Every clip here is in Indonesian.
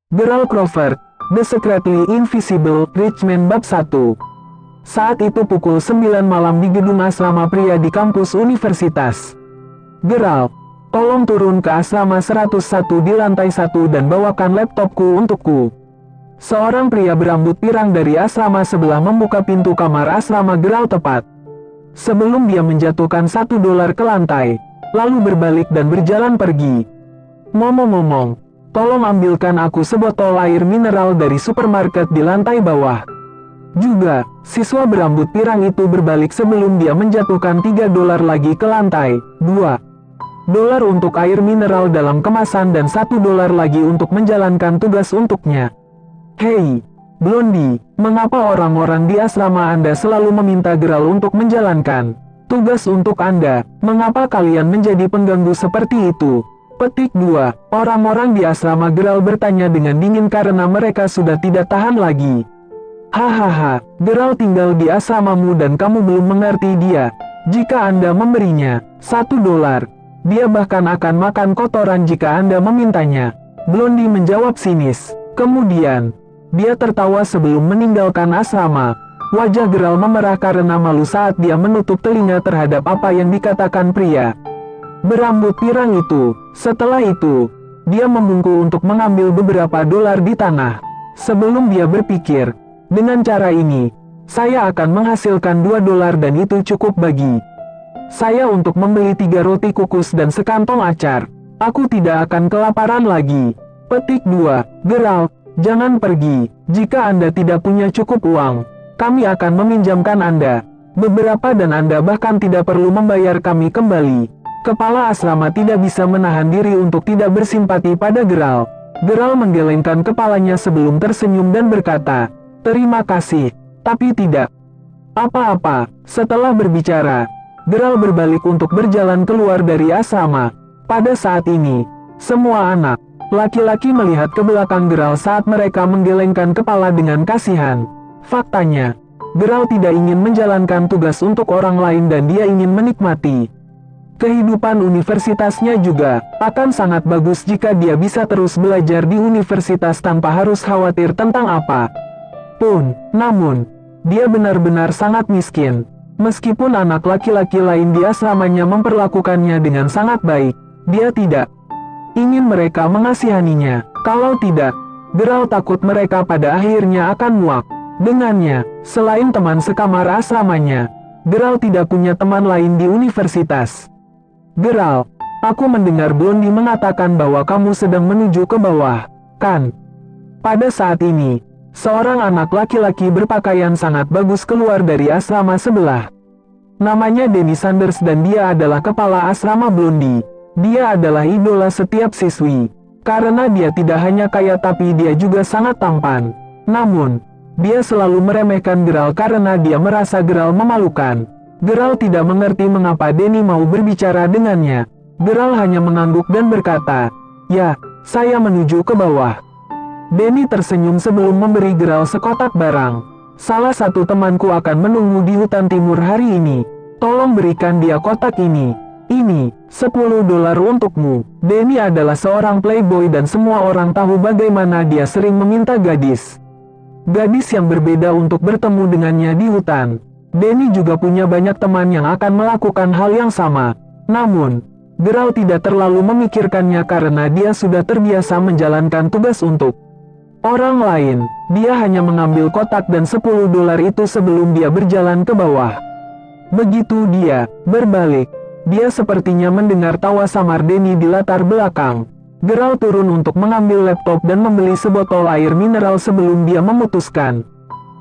Geralt Crawford, The Secretly Invisible Rich Man Bab 1. Saat itu pukul 9 malam di gedung asrama pria di kampus universitas. Geralt, tolong turun ke asrama 101 di lantai 1 dan bawakan laptopku untukku. Seorang pria berambut pirang dari asrama sebelah membuka pintu kamar asrama Geralt tepat sebelum dia menjatuhkan $1 ke lantai, lalu berbalik dan berjalan pergi. Ngomong-ngomong, tolong ambilkan aku sebotol air mineral dari supermarket di lantai bawah. Juga, siswa berambut pirang itu berbalik sebelum dia menjatuhkan $3 lagi ke lantai. $2 untuk air mineral dalam kemasan dan $1 lagi untuk menjalankan tugas untuknya. Hei, Blondie, mengapa orang-orang di asrama Anda selalu meminta Geralt untuk menjalankan tugas untuk Anda? Mengapa kalian menjadi pengganggu seperti itu? Petik 2. Orang-orang di asrama Geralt bertanya dengan dingin karena mereka sudah tidak tahan lagi. Hahaha, Geralt tinggal di asramamu dan kamu belum mengerti dia. Jika Anda memberinya $1, dia bahkan akan makan kotoran jika Anda memintanya. Blondie menjawab sinis. Kemudian, dia tertawa sebelum meninggalkan asrama. Wajah Geralt memerah karena malu saat dia menutup telinga terhadap apa yang dikatakan pria berambut pirang itu. Setelah itu, dia membungkuk untuk mengambil beberapa dolar di tanah. Sebelum dia berpikir, dengan cara ini, saya akan menghasilkan $2 dan itu cukup bagi saya untuk membeli 3 roti kukus dan sekantong acar. Aku tidak akan kelaparan lagi. Petik 2. Geralt, jangan pergi. Jika Anda tidak punya cukup uang, kami akan meminjamkan Anda beberapa dan Anda bahkan tidak perlu membayar kami kembali. Kepala asrama tidak bisa menahan diri untuk tidak bersimpati pada Geralt. Geralt menggelengkan kepalanya sebelum tersenyum dan berkata, "Terima kasih, tapi tidak apa-apa." Setelah berbicara, Geralt berbalik untuk berjalan keluar dari asrama. Pada saat ini, semua anak laki-laki melihat ke belakang Geralt saat mereka menggelengkan kepala dengan kasihan. Faktanya, Geralt tidak ingin menjalankan tugas untuk orang lain dan dia ingin menikmati kehidupan universitasnya juga. Akan sangat bagus jika dia bisa terus belajar di universitas tanpa harus khawatir tentang apa pun. Namun, dia benar-benar sangat miskin. Meskipun anak laki-laki lain di asramanya memperlakukannya dengan sangat baik, dia tidak ingin mereka mengasihaninya. Kalau tidak, Geralt takut mereka pada akhirnya akan muak dengannya. Selain teman sekamar asramanya, Geralt tidak punya teman lain di universitas. Geralt, aku mendengar Blondie mengatakan bahwa kamu sedang menuju ke bawah, kan? Pada saat ini, seorang anak laki-laki berpakaian sangat bagus keluar dari asrama sebelah. Namanya Danny Sanders dan dia adalah kepala asrama Blondie. Dia adalah idola setiap siswi. Karena dia tidak hanya kaya tapi dia juga sangat tampan. Namun, dia selalu meremehkan Geralt karena dia merasa Geralt memalukan. Geralt tidak mengerti mengapa Danny mau berbicara dengannya. Geralt hanya mengangguk dan berkata, "Ya, saya menuju ke bawah." Danny tersenyum sebelum memberi Geralt sekotak barang. "Salah satu temanku akan menunggu di hutan timur hari ini. Tolong berikan dia kotak ini. Ini, $10 untukmu." Danny adalah seorang playboy dan semua orang tahu bagaimana dia sering meminta gadis yang berbeda untuk bertemu dengannya di hutan. Danny juga punya banyak teman yang akan melakukan hal yang sama. Namun, Geralt tidak terlalu memikirkannya karena dia sudah terbiasa menjalankan tugas untuk orang lain. Dia hanya mengambil kotak dan $10 itu sebelum dia berjalan ke bawah. Begitu dia berbalik, dia sepertinya mendengar tawa samar Danny di latar belakang. Geralt turun untuk mengambil laptop dan membeli sebotol air mineral sebelum dia memutuskan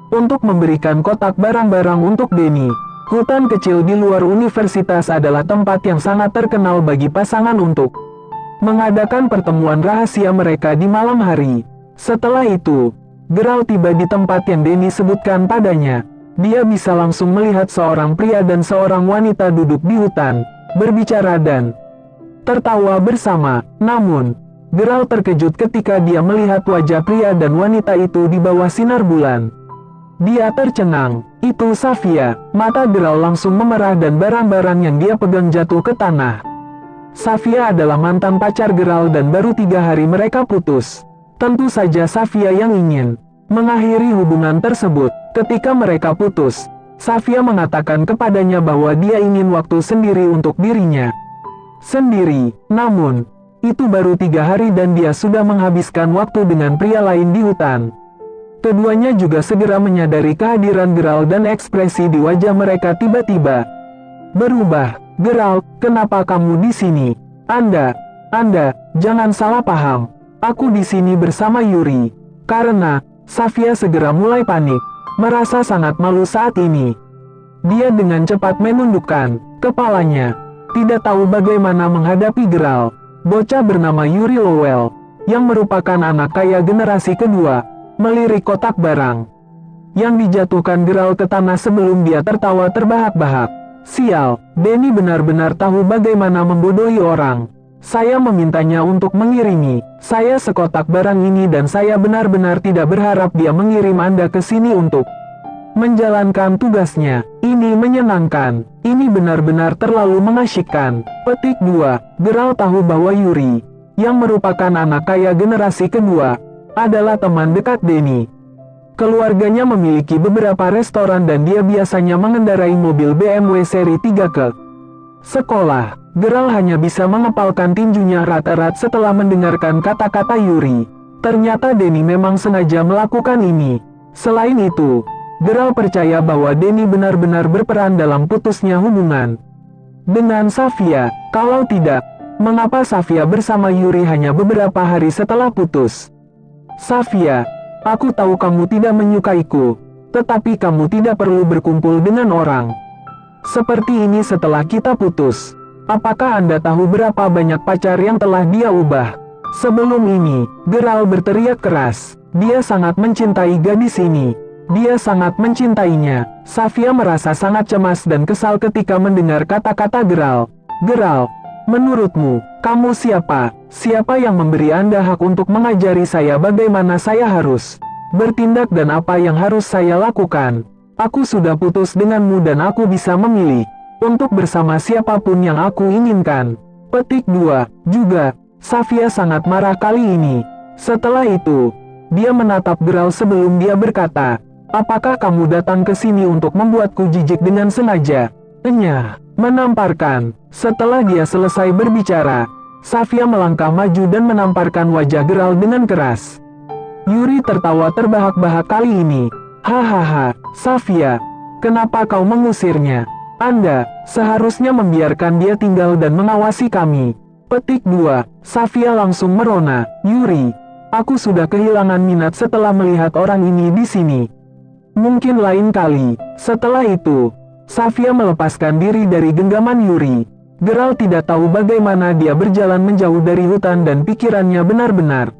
untuk memberikan kotak barang-barang untuk Danny. Hutan kecil di luar universitas adalah tempat yang sangat terkenal bagi pasangan untuk mengadakan pertemuan rahasia mereka di malam hari. Setelah itu, Geralt tiba di tempat yang Danny sebutkan padanya. Dia bisa langsung melihat seorang pria dan seorang wanita duduk di hutan, berbicara dan tertawa bersama. Namun, Geralt terkejut ketika dia melihat wajah pria dan wanita itu di bawah sinar bulan. Dia tercengang. Itu Safia. Mata Geralt langsung memerah dan barang-barang yang dia pegang jatuh ke tanah. Safia adalah mantan pacar Geralt dan baru 3 hari mereka putus. Tentu saja Safia yang ingin mengakhiri hubungan tersebut. Ketika mereka putus, Safia mengatakan kepadanya bahwa dia ingin waktu sendiri untuk dirinya sendiri. Namun, itu baru 3 hari dan dia sudah menghabiskan waktu dengan pria lain di hutan. Keduanya juga segera menyadari kehadiran Geralt dan ekspresi di wajah mereka tiba-tiba berubah. Geralt, kenapa kamu di sini? Anda, jangan salah paham. Aku di sini bersama Yuri. Karena, Safia segera mulai panik, merasa sangat malu saat ini. Dia dengan cepat menundukkan kepalanya, tidak tahu bagaimana menghadapi Geralt. Bocah bernama Yuri Lowell, yang merupakan anak kaya generasi kedua, melirik kotak barang yang dijatuhkan Geralt ke tanah sebelum dia tertawa terbahak-bahak. Sial, Denny benar-benar tahu bagaimana membodohi orang. Saya memintanya untuk mengirimi saya sekotak barang ini dan saya benar-benar tidak berharap dia mengirim Anda ke sini untuk menjalankan tugasnya. Ini menyenangkan. Ini benar-benar terlalu mengasyikkan. Petik 2. Geralt tahu bahwa Yuri, yang merupakan anak kaya generasi kedua, adalah teman dekat Denny. Keluarganya memiliki beberapa restoran dan dia biasanya mengendarai mobil BMW seri 3 ke sekolah. Geralt hanya bisa mengepalkan tinjunya erat-erat setelah mendengarkan kata-kata Yuri. Ternyata Denny memang sengaja melakukan ini. Selain itu, Geralt percaya bahwa Denny benar-benar berperan dalam putusnya hubungan dengan Safia. Kalau tidak, mengapa Safia bersama Yuri hanya beberapa hari setelah putus? Safia, aku tahu kamu tidak menyukaiku, tetapi kamu tidak perlu berkumpul dengan orang seperti ini setelah kita putus. Apakah Anda tahu berapa banyak pacar yang telah dia ubah? Sebelum ini, Geralt berteriak keras. Dia sangat mencintai gadis ini. Dia sangat mencintainya. Safia merasa sangat cemas dan kesal ketika mendengar kata-kata Geralt. Geralt, menurutmu, kamu siapa? Siapa yang memberi Anda hak untuk mengajari saya bagaimana saya harus bertindak dan apa yang harus saya lakukan? Aku sudah putus denganmu dan aku bisa memilih untuk bersama siapapun yang aku inginkan. Petik 2. Juga, Safia sangat marah kali ini. Setelah itu, dia menatap Geralt sebelum dia berkata, apakah kamu datang ke sini untuk membuatku jijik dengan sengaja? Enyah, menamparkan. Setelah dia selesai berbicara, Safia melangkah maju dan menamparkan wajah Geralt dengan keras. Yuri tertawa terbahak-bahak kali ini. Hahaha, Safia, kenapa kau mengusirnya? Anda seharusnya membiarkan dia tinggal dan mengawasi kami. Petik 2. Safia langsung merona. Yuri, aku sudah kehilangan minat setelah melihat orang ini di sini. Mungkin lain kali. Setelah itu, Safia melepaskan diri dari genggaman Yuri. Geralt tidak tahu bagaimana dia berjalan menjauh dari hutan dan pikirannya benar-benar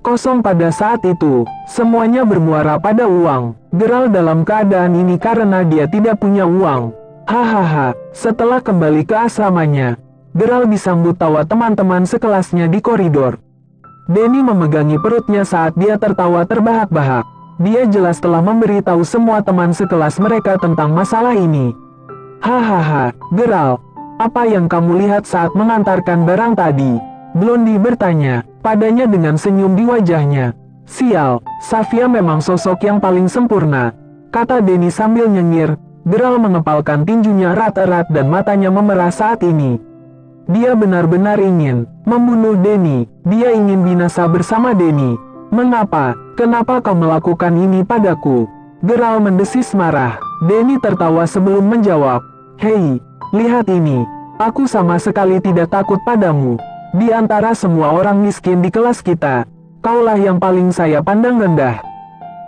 kosong pada saat itu. Semuanya bermuara pada uang. Geralt dalam keadaan ini karena dia tidak punya uang. Hahaha, setelah kembali ke asramanya, Geralt disambut tawa teman-teman sekelasnya di koridor. Denny memegangi perutnya saat dia tertawa terbahak-bahak. Dia jelas telah memberitahu semua teman sekelas mereka tentang masalah ini. Hahaha, Geralt, apa yang kamu lihat saat mengantarkan barang tadi? Blondie bertanya, padanya dengan senyum di wajahnya. Sial, Safia memang sosok yang paling sempurna, kata Denny sambil nyengir. Geralt mengepalkan tinjunya erat-erat dan matanya memerah saat ini. Dia benar-benar ingin membunuh Denny. Dia ingin binasa bersama Denny. Mengapa? Kenapa kau melakukan ini padaku? Geralt mendesis marah. Denny tertawa sebelum menjawab. Hei, lihat ini. Aku sama sekali tidak takut padamu. Di antara semua orang miskin di kelas kita, kaulah yang paling saya pandang rendah.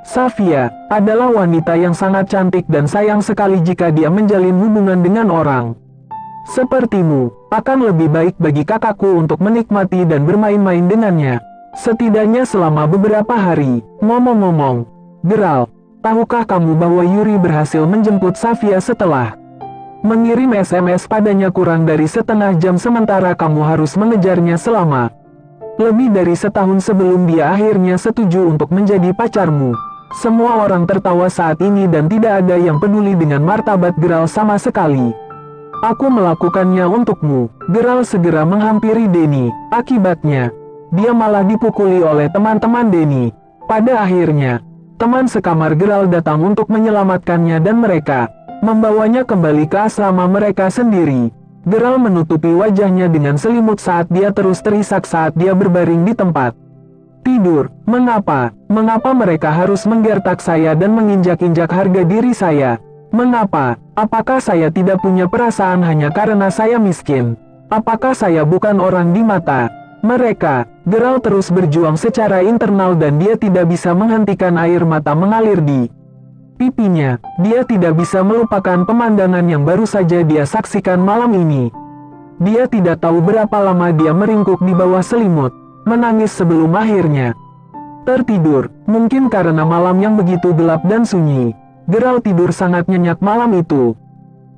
Safia adalah wanita yang sangat cantik dan sayang sekali jika dia menjalin hubungan dengan orang sepertimu. Akan lebih baik bagi kakakku untuk menikmati dan bermain-main dengannya, setidaknya selama beberapa hari. Ngomong-ngomong, Geralt, tahukah kamu bahwa Yuri berhasil menjemput Safia setelah mengirim SMS padanya kurang dari setengah jam sementara kamu harus mengejarnya selama lebih dari setahun sebelum dia akhirnya setuju untuk menjadi pacarmu. Semua orang tertawa saat ini dan tidak ada yang peduli dengan martabat Geralt sama sekali. Aku melakukannya untukmu. Geralt segera menghampiri Denny. Akibatnya, dia malah dipukuli oleh teman-teman Denny. Pada akhirnya, teman sekamar Geralt datang untuk menyelamatkannya dan mereka membawanya kembali ke asrama mereka sendiri. Geralt menutupi wajahnya dengan selimut saat dia terus terisak saat dia berbaring di tempat tidur. Mengapa mereka harus menggertak saya dan menginjak-injak harga diri saya? Mengapa? Apakah saya tidak punya perasaan hanya karena saya miskin? Apakah saya bukan orang di mata mereka? Geralt terus berjuang secara internal dan dia tidak bisa menghentikan air mata mengalir di pipinya. Dia tidak bisa melupakan pemandangan yang baru saja dia saksikan malam ini. Dia tidak tahu berapa lama dia meringkuk di bawah selimut, menangis sebelum akhirnya tertidur. Mungkin karena malam yang begitu gelap dan sunyi, Geralt tidur sangat nyenyak malam itu.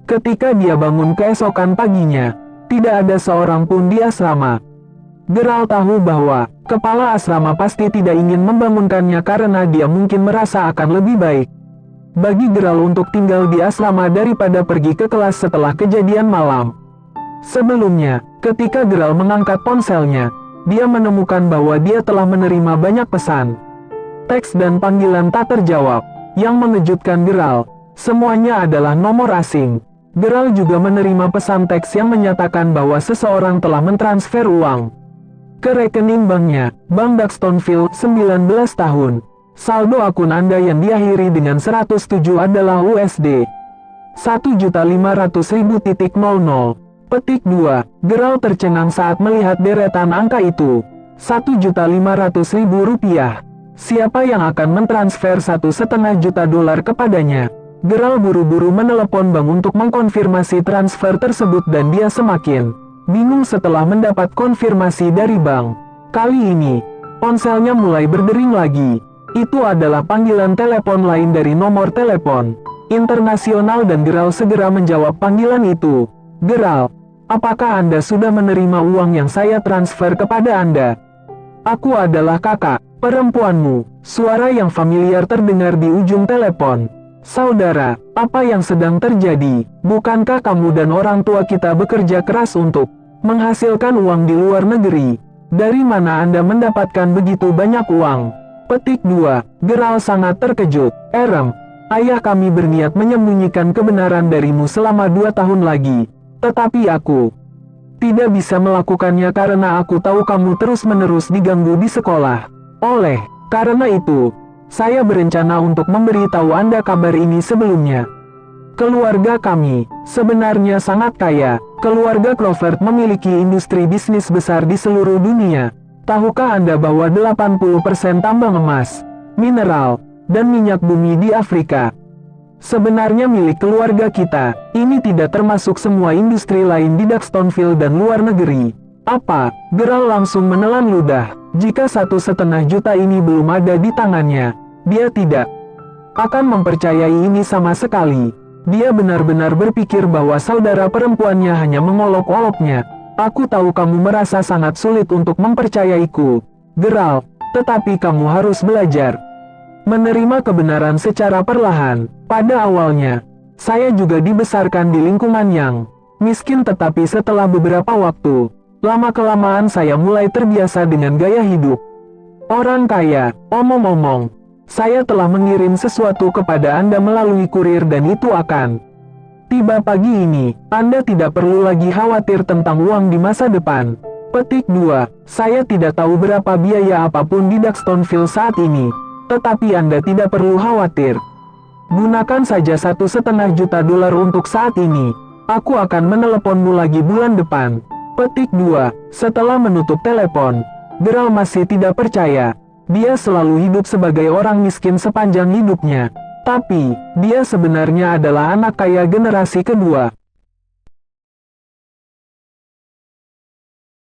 Ketika dia bangun keesokan paginya, tidak ada seorang pun di asrama. Geralt tahu bahwa kepala asrama pasti tidak ingin membangunkannya karena dia mungkin merasa akan lebih baik bagi Geralt untuk tinggal di asrama daripada pergi ke kelas setelah kejadian malam sebelumnya. Ketika Geralt mengangkat ponselnya, dia menemukan bahwa dia telah menerima banyak pesan, teks dan panggilan tak terjawab. Yang mengejutkan Geralt, semuanya adalah nomor asing. Geralt juga menerima pesan teks yang menyatakan bahwa seseorang telah mentransfer uang ke rekening banknya, Bank Duxtonville, 19 tahun. Saldo akun Anda yang diakhiri dengan 107 adalah USD 1.500.000.00. Petik 2. Geralt tercengang saat melihat deretan angka itu. 1.500.000 rupiah. Siapa yang akan mentransfer $1,5 juta kepadanya? Geralt buru-buru menelepon bank untuk mengkonfirmasi transfer tersebut dan dia semakin bingung setelah mendapat konfirmasi dari bank. Kali ini, ponselnya mulai berdering lagi. Itu adalah panggilan telepon lain dari nomor telepon internasional dan Geralt segera menjawab panggilan itu. Geralt, apakah Anda sudah menerima uang yang saya transfer kepada Anda? Aku adalah kakak perempuanmu. Suara yang familiar terdengar di ujung telepon. Saudara, apa yang sedang terjadi? Bukankah kamu dan orang tua kita bekerja keras untuk menghasilkan uang di luar negeri? Dari mana Anda mendapatkan begitu banyak uang? Petik 2. Geralt sangat terkejut. Erem, ayah kami berniat menyembunyikan kebenaran darimu selama 2 tahun lagi. Tetapi aku tidak bisa melakukannya karena aku tahu kamu terus-menerus diganggu di sekolah. Oleh karena itu, saya berencana untuk memberitahu Anda kabar ini sebelumnya. Keluarga kami sebenarnya sangat kaya. Keluarga Crawford memiliki industri bisnis besar di seluruh dunia. Tahukah Anda bahwa 80% tambang emas, mineral, dan minyak bumi di Afrika sebenarnya milik keluarga kita? Ini tidak termasuk semua industri lain di Duxtonville dan luar negeri. Apa? Geralt langsung menelan ludah. Jika $1,5 juta ini belum ada di tangannya, dia tidak akan mempercayai ini sama sekali. Dia benar-benar berpikir bahwa saudara perempuannya hanya mengolok-oloknya. Aku tahu kamu merasa sangat sulit untuk mempercayaiku, Geralt, tetapi kamu harus belajar menerima kebenaran secara perlahan. Pada awalnya, saya juga dibesarkan di lingkungan yang miskin, tetapi setelah beberapa waktu, lama-kelamaan saya mulai terbiasa dengan gaya hidup orang kaya. Omong-omong, saya telah mengirim sesuatu kepada Anda melalui kurir dan itu akan tiba pagi ini. Anda tidak perlu lagi khawatir tentang uang di masa depan. Petik 2. Saya tidak tahu berapa biaya apapun di Duxtonville saat ini. Tetapi Anda tidak perlu khawatir. Gunakan saja $1,5 juta untuk saat ini. Aku akan meneleponmu lagi bulan depan. Petik 2. Setelah menutup telepon, Geralt masih tidak percaya. Dia selalu hidup sebagai orang miskin sepanjang hidupnya. Tapi, dia sebenarnya adalah anak kaya generasi kedua.